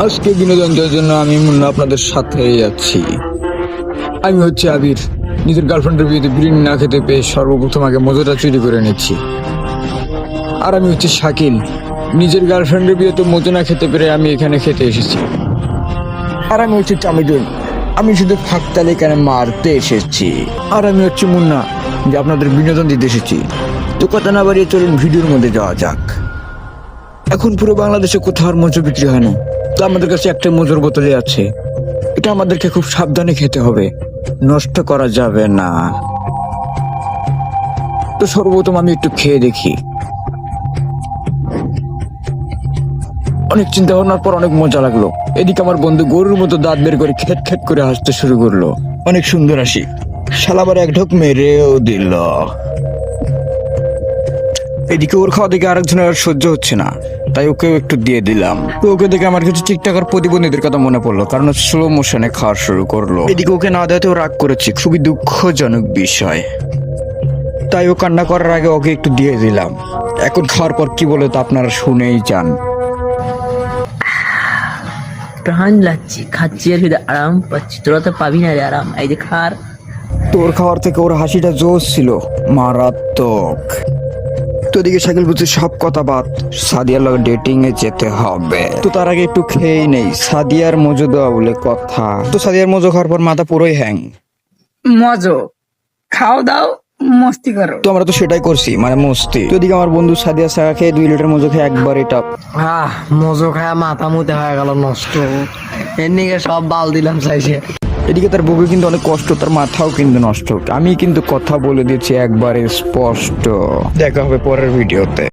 আজকে বিনোদন দেওয়ার জন্য আমি মুন্না আপনাদের সাথেই আছি। আমি হচ্ছে আবির। নিজের গার্লফ্রেন্ডের বিয়েতে বিরিয়ানি না খেতে পেয়ে সর্বপ্রথম আগে মজাটা চুরি করে নিচ্ছি। আর আমি হচ্ছে শাকিল। নিজের গার্লফ্রেন্ডের বিয়েতে মজা না খেতে পেরে আমি এখানে খেতে এসেছি। আর আমি হচ্ছে চামিদুল। আমি শুধু ফাঁকতালে এখানে মারতে এসেছি। আর আমি হচ্ছে মুন্না, যে আপনাদের বিনোদন দিতে এসেছি। তো কথা না বাড়িয়ে চলুন ভিডিওর মধ্যে যাওয়া যাক। এখন পুরো বাংলাদেশে কোথাও আর মজু বিক্রি হয় না, তো আমাদের কাছে একটা মজুর বোতলে আছে। এটা আমাদেরকে খুব সাবধানে খেতে হবে, নষ্ট করা যাবে না। তো সর্বপ্রথম আমি একটু খেয়ে দেখি। অনেক চিন্তা ভাবনার পর অনেক মজা লাগলো। এদিকে আমার বন্ধু গরুর মতো দাঁত বের করে খেট খেট করে হাসতে শুরু করলো। অনেক সুন্দর হাসি। শালাবার এক ঢোক মেরেও দিল। এদিকে ওর খাওয়া দেখে আরেকজনের আর সহ্য হচ্ছে না, তাই ওকেও একটু দিয়ে দিলাম। তো ওকে দেখে আমার কিছু টিকটকার প্রতিবন্ধীদের কথা মনে পড়লো, কারণ স্লো মোশনে খাওয়া শুরু করলো। এদিকে ওকে না দেওয়াতেও রাগ করেছি, খুবই দুঃখজনক বিষয়। তাই ও কান্না করার আগে ওকে একটু দিয়ে দিলাম। এখন খাওয়ার পর কি বলে তা আপনারা শুনেই যান। প্রাণ লাগছে, খাচ্ছি আর শুধু আরাম পাচ্ছি। তোরা তো পাবি না রে আরাম। এই যে খার তোর খাওয়ার থেকে ওর হাসিটা জোশ ছিল, মারাত্মক। তো এদিকে শাকিল বলছে সব কথা বাদ, সাদিয়ার লগে ডেটিং এ যেতে হবে। তো তার আগে একটু খেয়েই নেই, সাদিয়ার মজো দেওয়া বলে কথা। তো সাদিয়ার মজো খাওয়ার পর মাথা পুরোই হ্যাং। মজো খাও দাও, মস্তি করো। তো আমরা তো সেটাই করছি, মানে মস্তি। তো এদিকে আমার বন্ধু সাদিয়া শাখা খেয়ে 2 লিটার মজো খেয়ে একবারই টপ। মজো খায় মাথা মুতে হয়ে গেল নষ্ট। এর নিকে সব বাল দিলাম চাইছে। এদিকে তার বুকে কিন্তু অনেক কষ্ট, তার মাথাও কিন্তু নষ্ট। আমি কিন্তু কথা বলে দিচ্ছি একবারে স্পষ্ট। দেখা হবে পরের ভিডিওতে।